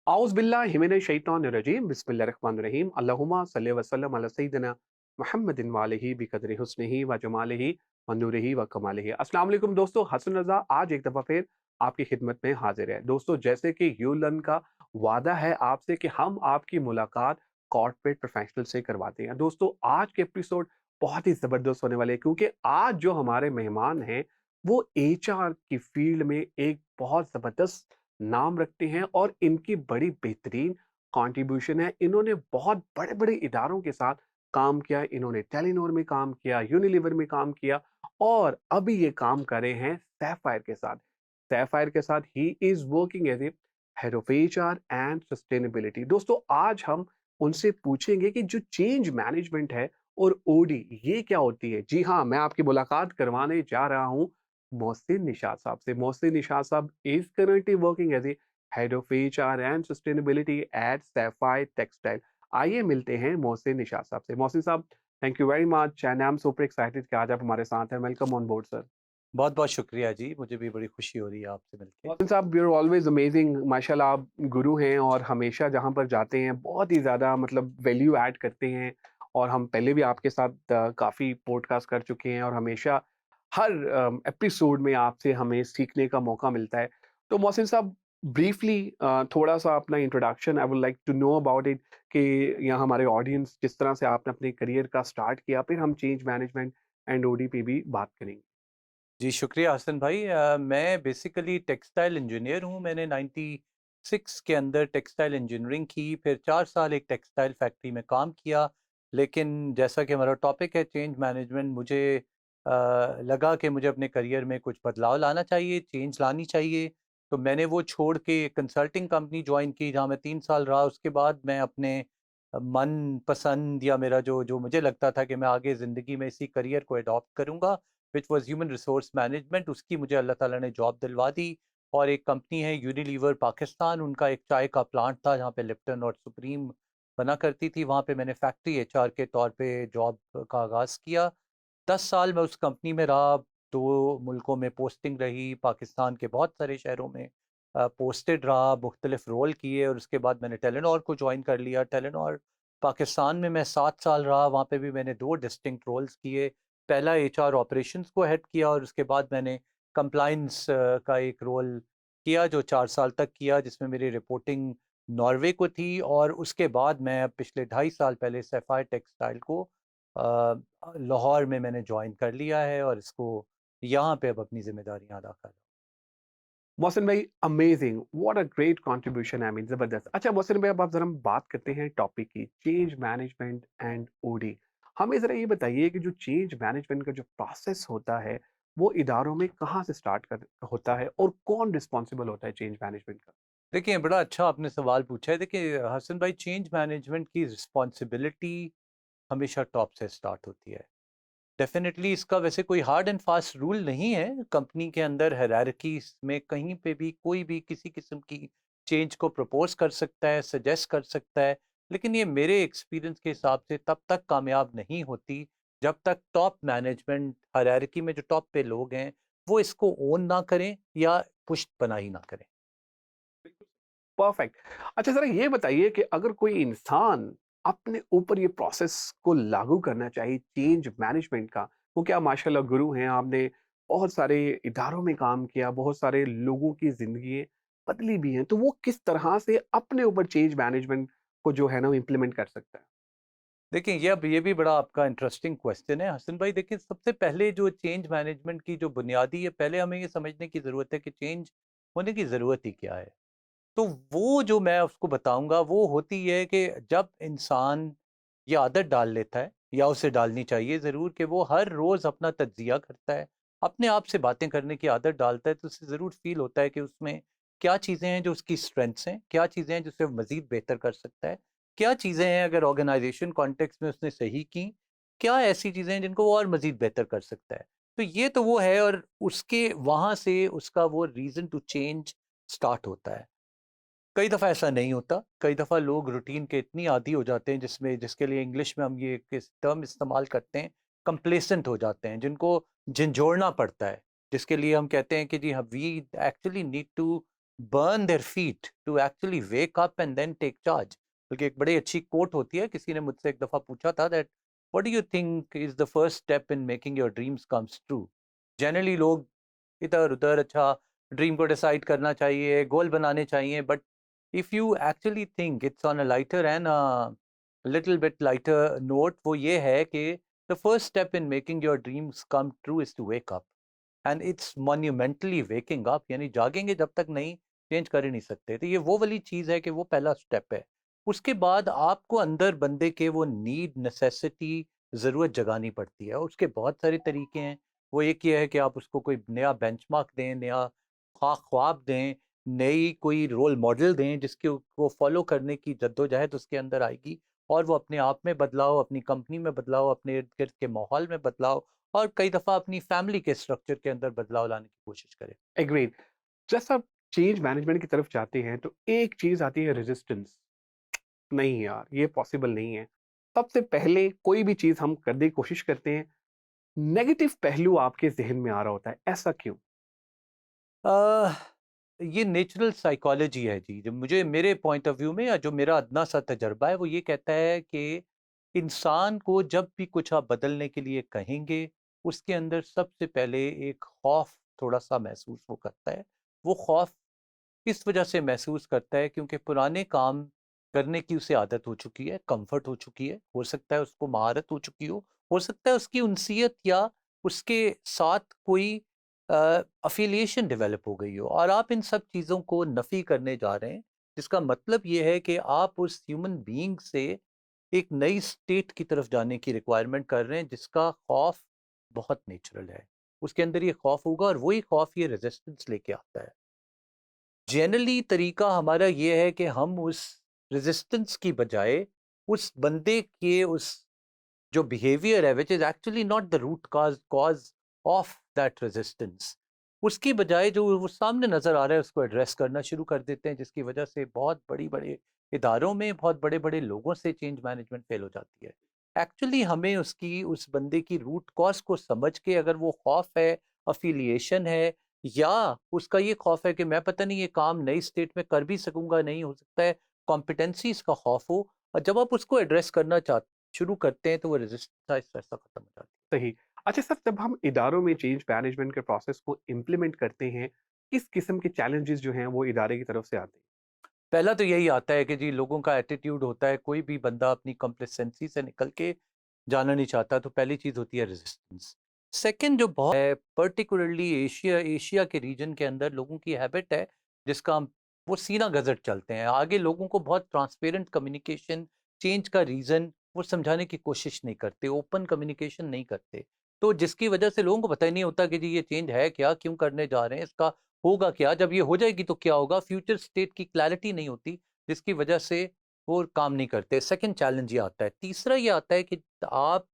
औज़ु बिल्लाहि मिनश शैतानिर रजीम बिस्मिल्लाहिर रहमानिर रहीम अल्लाहुम्मा सल्लि व सल्लिम अला सय्यिदिना मुहम्मदिन व आलिहि बिक़द्रि हुस्निही व जमालिही व नूरिही व कमालिही। अस्सलाम वालेकुम दोस्तों, हसन रज़ा आज एक दफ़ा फिर आपकी खिदमत में हाज़िर है। दोस्तों, जैसे कि यूलन का वादा है आपसे कि हम आपकी मुलाकात कॉर्पोरेट प्रोफ़ेशनल से करवाते हैं। दोस्तों, आज के एपिसोड बहुत ही ज़बरदस्त होने वाले हैं क्योंकि आज जो हमारे मेहमान हैं, वो एचआर की फ़ील्ड में एक बहुत ज़बरदस्त नाम रखते हैं और इनकी बड़ी बेहतरीन कंट्रीब्यूशन है। इन्होंने बहुत बड़े-बड़े इदारों के साथ काम किया, इन्होंने टेलीनॉर में काम किया, यूनिलीवर में काम किया और अभी ये काम कर रहे हैं सैफायर के साथ। सैफायर के साथ he is working as a head of HR and sustainability. दोस्तों, आज हम उनसे पूछेंगे कि जो चेंज मैनेजमेंट है और ओडी ये क्या होती है? जी हाँ, मैं आपकी मुलाकात करवाने जा रहा हूँ मोहसिन निशात साहब से। मोहसिन निशात साहब is currently working as a head of HR and sustainability at Sapphire Textile. आइए मिलते हैं मोहसिन निशात साहब से। मोहसिन साहब, thank you very much and I am super excited कि आज आप हमारे साथ हैं। Welcome on board sir. बहुत-बहुत शुक्रिया जी, मुझे भी बड़ी खुशी हो रही है आपसे मिलके। मोहसिन साहब, यू आर ऑलवेज़ अमेज़िंग। माशाल्लाह आप गुरु हैं और हमेशा जहाँ पर जाते हैं बहुत ही ज़्यादा मतलब वैल्यू ऐड करते हैं और हम पहले भी आपके साथ काफ़ी पॉडकास्ट कर चुके हैं और हमेशा हर एपिसोड में आपसे हमें सीखने का मौका मिलता है। तो मोहसिन साहब, ब्रीफली थोड़ा-सा अपना introduction I would like to know about it कि यहाँ हमारे ऑडियंस जिस तरह से आपने अपने करियर का स्टार्ट किया, फिर हम चेंज मैनेजमेंट एंड ओडी पे भी बात करेंगे। जी, शुक्रिया हसन भाई। मैं बेसिकली टेक्सटाइल इंजीनियर हूँ। मैंने 96 के अंदर टेक्सटाइल इंजीनियरिंग की, फिर 4 साल एक टेक्सटाइल फैक्ट्री में काम किया। लेकिन जैसा कि हमारा टॉपिक है चेंज मैनेजमेंट, मुझे लगा कि मुझे अपने करियर में कुछ बदलाव लाना चाहिए, चेंज लानी चाहिए। तो मैंने वो छोड़ के कंसल्टिंग कंपनी जॉइन की, जहाँ मैं 3 साल रहा। उसके बाद मैं अपने मनपसंद या मेरा जो जो मुझे लगता था कि मैं आगे ज़िंदगी में इसी करियर को एडॉप्ट करूँगा, which was human resource management, उसकी मुझे अल्लाह ताला ने जॉब दिलवा दी। और एक कंपनी है यूनिलीवर पाकिस्तान, उनका एक चाय का प्लांट था जहाँ पे लिप्टन और सुप्रीम बना करती थी। वहाँ पे मैंने फैक्ट्री एचआर के तौर पे जॉब का आगाज़ किया। 10 साल मैं उस कंपनी में रहा, 2 मुल्कों में पोस्टिंग रही, पाकिस्तान के बहुत सारे शहरों में पोस्टेड रहा, मुख्तलिफ रोल किए और उसके बाद मैंने टेलेनॉर को जॉइन कर लिया। टेलेनॉर पाकिस्तान में मैं 7 साल रहा, वहाँ पे भी मैंने 2 डिस्टिंक्ट रोल्स किए। पहला एचआर ऑपरेशंस को हेड किया और उसके बाद मैंने कंप्लायंस का एक रोल किया जो 4 साल तक किया, जिसमें मेरी रिपोर्टिंग नॉर्वे को थी। और उसके बाद मैं पिछले 2.5 साल पहले सैफायर टेक्सटाइल को लाहौर में मैंने जॉइन कर लिया है और इसको यहाँ पे अब अपनी ज़िम्मेदारियाँ अदा कर रहा हूँ। मोहसिन भाई, amazing, what a great contribution, I mean जबरदस्त। अच्छा मोहसिन भाई, अब आप जरा हम बात करते हैं टॉपिक की, चेंज मैनेजमेंट एंड ओडी। हमें जरा ये बताइए कि जो चेंज मैनेजमेंट का जो प्रोसेस होता है वो इदारों में कहाँ से स्टार्ट कर होता है और कौन रिस्पॉन्सिबल होता है चेंज मैनेजमेंट का? देखिए, बड़ा अच्छा आपने सवाल पूछा है। देखिए हसन भाई, चेंज मैनेजमेंट की रिस्पॉन्सिबिलिटी हमेशा टॉप से स्टार्ट होती है। डेफ़िनेटली इसका वैसे कोई हार्ड एंड फास्ट रूल नहीं है। कंपनी के अंदर हायरार्कीज़ में कहीं पे भी कोई भी किसी किस्म की चेंज को प्रपोज़ कर सकता है, सजेस्ट कर सकता है। लेकिन ये मेरे एक्सपीरियंस के हिसाब से तब तक कामयाब नहीं होती, जब तक टॉप मैनेजमेंट हायरार्की में जो टॉप पे लोग हैं, वो इसको ओन ना करें या पुष्टपनाही ना करें। परफेक्ट। अच्छा ज़रा ये बताइए कि अगर कोई इंसान अपने ऊपर ये प्रोसेस को लागू करना चाहे चेंज मैनेजमेंट का, वो क्या माशाल्लाह गुरु हैं, आपने बहुत सारे इदारों में काम किया, बहुत सारे लोगों की ज़िंदगी बदली भी हैं, तो वो किस तरह से अपने ऊपर चेंज मैनेजमेंट को जो है ना वो इम्प्लीमेंट कर सकता है? देखिए, ये भी बड़ा आपका इंटरेस्टिंग क्वेश्चन है हसन भाई। देखिए, सबसे पहले जो चेंज मैनेजमेंट की जो बुनियादी है, पहले हमें ये समझने की ज़रूरत है कि चेंज होने की ज़रूरत ही क्या है। तो वो जो मैं उसको बताऊँगा वो होती है कि जब इंसान ये आदत डाल लेता है, या उसे डालनी चाहिए ज़रूर, कि वो हर रोज़ अपना तज्ज़िया करता है, अपने आप से बातें करने की आदत डालता है, तो उसे ज़रूर फ़ील होता है कि उसमें क्या चीज़ें हैं जो उसकी स्ट्रेंथ्स हैं, क्या चीज़ें हैं जो उसे मज़ीद बेहतर कर सकता है, क्या चीज़ें हैं अगर ऑर्गेनाइज़ेशन कॉन्टेक्स्ट में उसने सही की, क्या ऐसी चीज़ें हैं जिनको वो और मज़ीद बेहतर कर सकता है। तो ये तो वो है, और उसके वहाँ से उसका वो रीज़न टू चेंज स्टार्ट होता है। कई दफ़ा ऐसा नहीं होता। कई दफ़ा लोग रूटीन के इतनी आदी हो जाते हैं, जिसके लिए इंग्लिश में हम ये एक टर्म इस्तेमाल करते हैं, कंप्लेसेंट हो जाते हैं, जिनको झिंझोड़ना पड़ता है। जिसके लिए हम कहते हैं कि जी हाँ, we actually need to burn their feet to actually wake up and then take charge. बल्कि एक बड़ी अच्छी कोट होती है, किसी ने मुझसे एक दफ़ा पूछा था that what do you think is the first step in making your dreams comes true? Generally लोग इधर-उधर अच्छा ड्रीम को डिसाइड करना चाहिए, गोल बनाने चाहिए, but if you actually think it's on a lighter and a little bit lighter note, वो ये है कि the first step in making your dreams come true is to wake up. And it's monumentally waking up, यानी जागेंगे जब तक नहीं, change कर ही नहीं सकते। तो ये वो वाली चीज़ है कि वो पहला स्टेप है। उसके बाद आपको अंदर बंदे के वो नीड, नेसेसिटी, ज़रूरत जगानी पड़ती है। उसके बहुत सारे तरीके हैं। वो एक ये है कि आप उसको कोई नया बेंचमार्क दें, नया ख्वाब दें, नई कोई रोल मॉडल दें जिसके वो फॉलो करने की जद्दोजहद उसके अंदर आएगी, और वो अपने आप में बदलाव, अपनी कंपनी में बदलाव, अपने इर्द गिर्द के माहौल में बदलाव, और कई दफ़ा अपनी फैमिली के स्ट्रक्चर के अंदर बदलाव लाने की कोशिश करें। एग्रीड। जैसा आप चेंज मैनेजमेंट की तरफ जाते हैं तो एक चीज़ आती है रेजिस्टेंस। नहीं यार, ये पॉसिबल नहीं है। सबसे पहले कोई भी चीज़ हम करने की कोशिश करते हैं, नेगेटिव पहलू आपके ज़हन में आ रहा होता है, ऐसा क्यों? अ, ये नेचुरल साइकोलॉजी है जी। जो मुझे, मेरे पॉइंट ऑफ व्यू में, या जो मेरा अदना सा तजर्बा है, वो ये कहता है कि इंसान को जब भी कुछ आप बदलने के लिए कहेंगे, उसके अंदर सबसे पहले एक खौफ थोड़ा-सा महसूस वो करता है। वो खौफ इस वजह से महसूस करता है क्योंकि पुराने काम करने की उसे आदत हो चुकी है, कंफर्ट हो चुकी है, हो सकता है उसको महारत हो चुकी हो सकता है उसकी उनसियत या उसके साथ कोई अफिलिएशन डेवलप हो गई हो, और आप इन सब चीज़ों को नफ़ी करने जा रहे हैं, जिसका मतलब ये है कि आप उस ह्यूमन बीइंग से एक नई स्टेट की तरफ जाने की रिक्वायरमेंट कर रहे हैं, जिसका खौफ बहुत नेचुरल है। उसके अंदर ये खौफ होगा, और वही खौफ ये रेजिस्टेंस लेके आता है। जनरली तरीका हमारा ये है कि हम उस रेजिस्टेंस की बजाय उस बंदे के उस जो बिहेवियर है, which is actually not the root cause cause of that resistance, उसकी बजाय जो वो सामने नजर आ रहा है उसको एड्रेस करना शुरू कर देते हैं, जिसकी वजह से बहुत बड़ी बड़े इदारों में बहुत बड़े बड़े लोगों से चेंज मैनेजमेंट फेल हो जाती है। एक्चुअली हमें उसकी, उस बंदे की रूट कॉज को समझ के, अगर वो खौफ है, अफिलिएशन है, या उसका ये खौफ है कि मैं पता नहीं ये काम नई स्टेट में कर भी सकूंगा नहीं, हो सकता है कॉम्पिटेंसी इसका खौफ हो, और जब आप उसको एड्रेस करना शुरू करते हैं तो वो रेजिस्टेंस ऐसा खत्म हो जाती सही। अच्छा सर, जब हम इदारों में चेंज मैनेजमेंट के प्रोसेस को इम्प्लीमेंट करते हैं, किस किस्म के चैलेंजेस जो हैं वो इदारे की तरफ से आते हैं? है। पहला तो यही आता है कि जी लोगों का एटीट्यूड होता है, कोई भी बंदा अपनी कॉम्प्लेसेंसी से निकल के जाना नहीं चाहता, तो पहली चीज़ होती है रेजिस्टेंस। सेकंड जो बहुत है, पर्टिकुलरली एशिया एशिया के रीजन के अंदर लोगों की हैबिट है, जिसका वो सीना गजट चलते हैं, आगे लोगों को बहुत ट्रांसपेरेंट कम्युनिकेशन, चेंज का रीज़न वो समझाने की कोशिश नहीं करते, ओपन कम्युनिकेशन नहीं करते। तो जिसकी वजह से लोगों को पता ही नहीं होता कि जी ये चेंज है क्या, क्यों करने जा रहे हैं, इसका होगा क्या, जब ये हो जाएगी तो क्या होगा, फ्यूचर स्टेट की क्लैरिटी नहीं होती, जिसकी वजह से वो काम नहीं करते। सेकंड चैलेंज ये आता है। तीसरा ये आता है कि आप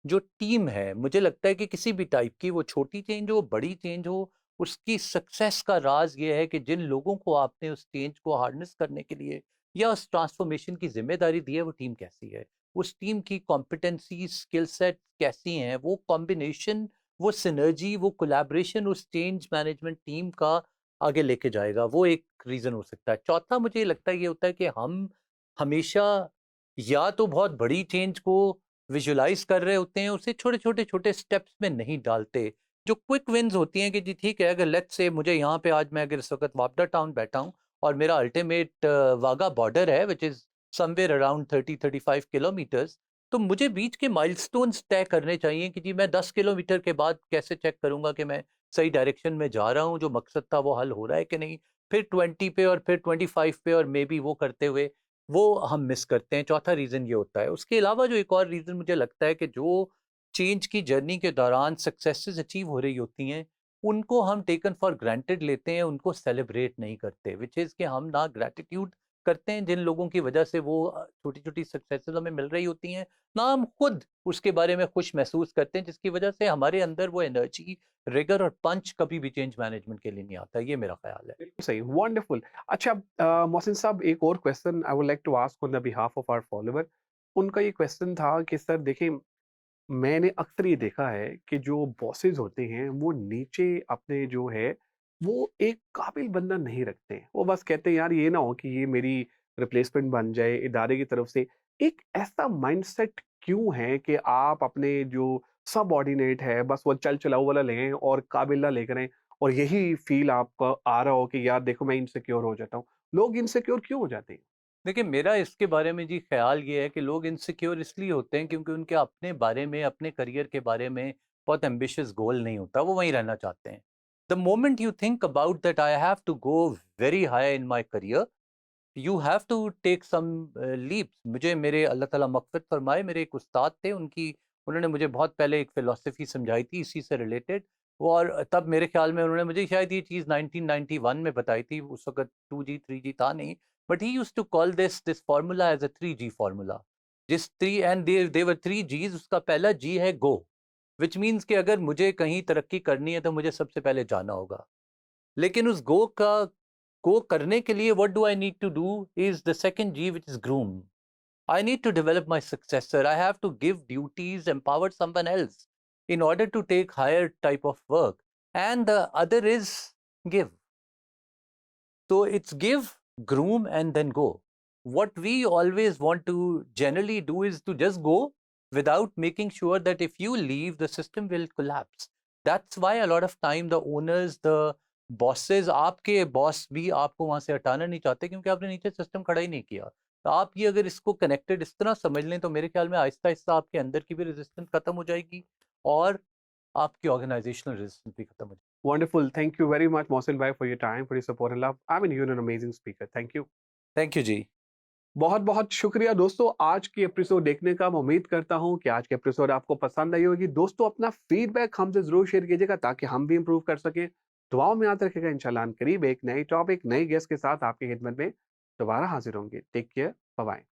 जो टीम है, मुझे लगता है कि किसी भी टाइप की, वो छोटी चेंज हो, बड़ी चेंज हो, उसकी सक्सेस का राज ये है कि जिन लोगों को आपने उस चेंज को हार्नेस करने के लिए या उस ट्रांसफॉर्मेशन की जिम्मेदारी दी है, वो टीम कैसी है, उस टीम की कॉम्पिटेंसी, स्किल सेट कैसी हैं, वो कॉम्बिनेशन, वो सिनर्जी, वो कोलैबोरेशन उस चेंज मैनेजमेंट टीम का आगे लेके जाएगा, वो एक रीज़न हो सकता है। चौथा मुझे लगता है ये होता है कि हम हमेशा या तो बहुत बड़ी चेंज को विजुलाइज़ कर रहे होते हैं, उसे छोटे-छोटे छोटे स्टेप्स में नहीं डालते। जो क्विक विन्स होती हैं कि जी ठीक है, अगर लेट्स से मुझे यहाँ पे आज, मैं अगर इस वक़्त वापडा टाउन बैठा हूँ और मेरा अल्टीमेट वाघा बॉर्डर है, which is somewhere around 30-35 kilometres, तो मुझे बीच के माइलस्टोन्स तय करने चाहिए कि जी मैं 10 किलोमीटर के बाद कैसे चेक करूँगा कि मैं सही डायरेक्शन में जा रहा हूँ, जो मकसद था वो हल हो रहा है कि नहीं। फिर 20 पे और फिर 25 पे, और मे बी वो करते हुए वो हम मिस करते हैं। चौथा रीज़न ये होता है। उसके अलावा जो एक और रीज़न मुझे लगता है कि जो चेंज की जर्नी के दौरान सक्सेसेस अचीव हो रही होती हैं, उनको हम टेकन फॉर ग्रांटेड लेते हैं, उनको सेलिब्रेट नहीं करते, व्हिच इज़ कि हम ना ग्रैटिट्यूड करते हैं जिन लोगों की वजह से वो छोटी-छोटी सक्सेसेस हमें मिल रही होती हैं, ना हम खुद उसके बारे में खुश महसूस करते हैं, जिसकी वजह से हमारे अंदर वो एनर्जी, रिगर और पंच कभी भी चेंज मैनेजमेंट के लिए नहीं आता। ये मेरा ख़्याल है। बिल्कुल सही, वंडरफुल। अच्छा, मोहसिन साहब, एक और question I would like to ask on the behalf of our follower. उनका ये क्वेश्चन था कि सर देखिए, मैंने अक्सर ये देखा है कि जो बॉसेस होते हैं वो नीचे अपने जो है वो एक काबिल बंदा नहीं रखते हैं। वो बस कहते हैं यार ये ना हो कि ये मेरी रिप्लेसमेंट बन जाए इदारे की तरफ से। एक ऐसा माइंडसेट क्यों है कि आप अपने जो सबऑर्डिनेट है बस वो चल-चलाऊ वाला लें और काबिल ना लेकर आएँ और यही फ़ील आपको आ रहा हो कि यार देखो मैं इनसिक्योर हो जाता हूँ। लोग इनसिक्योर क्यों हो जाते हैं? देखिए, मेरा इसके बारे में जी ख़्याल ये है कि लोग इनसिक्योर इसलिए होते हैं क्योंकि उनके अपने बारे में, अपने करियर के बारे में बहुत एम्बिशियस गोल नहीं होता, वो वहीं रहना चाहते हैं। The moment you think about that I have to go very high in my career, you have to take some leaps. मुझे मेरे अल्लाह ताला मग़फ़िरत फ़रमाए, मेरे एक उस्ताद थे, उन्होंने मुझे बहुत पहले एक फ़िलॉसफ़ी समझाई थी इसी से रिलेटेड। वो और तब मेरे ख़्याल में उन्होंने मुझे शायद ये चीज़ 1991 में बताई थी, उस वक़्त 2G 3G था नहीं। But he used to call this formula as a 3G formula. जिस 3 एंड देयर वर 3 जीज़, उसका पहला जी है गो, व्हिच मीन्स कि अगर मुझे कहीं तरक्की करनी है तो मुझे सबसे पहले जाना होगा। लेकिन उस गो करने के लिए what do I need to do is the second G, which is groom. I need to develop my successor. I have to give duties, empower someone else in order to take higher type of work. And the other is give. So it's give, groom, and then go. What we always want to generally do is to just go without making sure that if you leave, the system will collapse. That's why a lot of time the owners, the bosses, आपके boss भी आपको वहाँ से हटाना नहीं चाहते क्योंकि आपने नीचे सिस्टम खड़ा ही नहीं किया। तो आप ये अगर इसको कनेक्टेड इस तरह समझ लें तो मेरे ख्याल में आहिस्ता-आहिस्ता आपके अंदर की भी रेजिस्टेंस खत्म हो जाएगी और आपकी ऑर्गेनाइजेशनल रेजिस्टेंस भी खत्म हो जाएगी। Wonderful. Thank you very much, Mohsin bhai, for your time, for your support and love. I mean, you're an amazing speaker. Thank you. Thank you जी। बहुत-बहुत शुक्रिया दोस्तों आज की एपिसोड देखने का। मैं उम्मीद करता हूँ कि आज की एपिसोड आपको पसंद आई होगी। दोस्तों अपना फीडबैक हमसे ज़रूर शेयर कीजिएगा ताकि हम भी इम्प्रूव कर सकें। दुआओं में याद रखिएगा इंशाल्लाह हम करीब एक नए टॉपिक, नई गेस्ट के साथ आपकी खिदमत में दोबारा हाज़िर होंगे। Take care. बाय-बाय।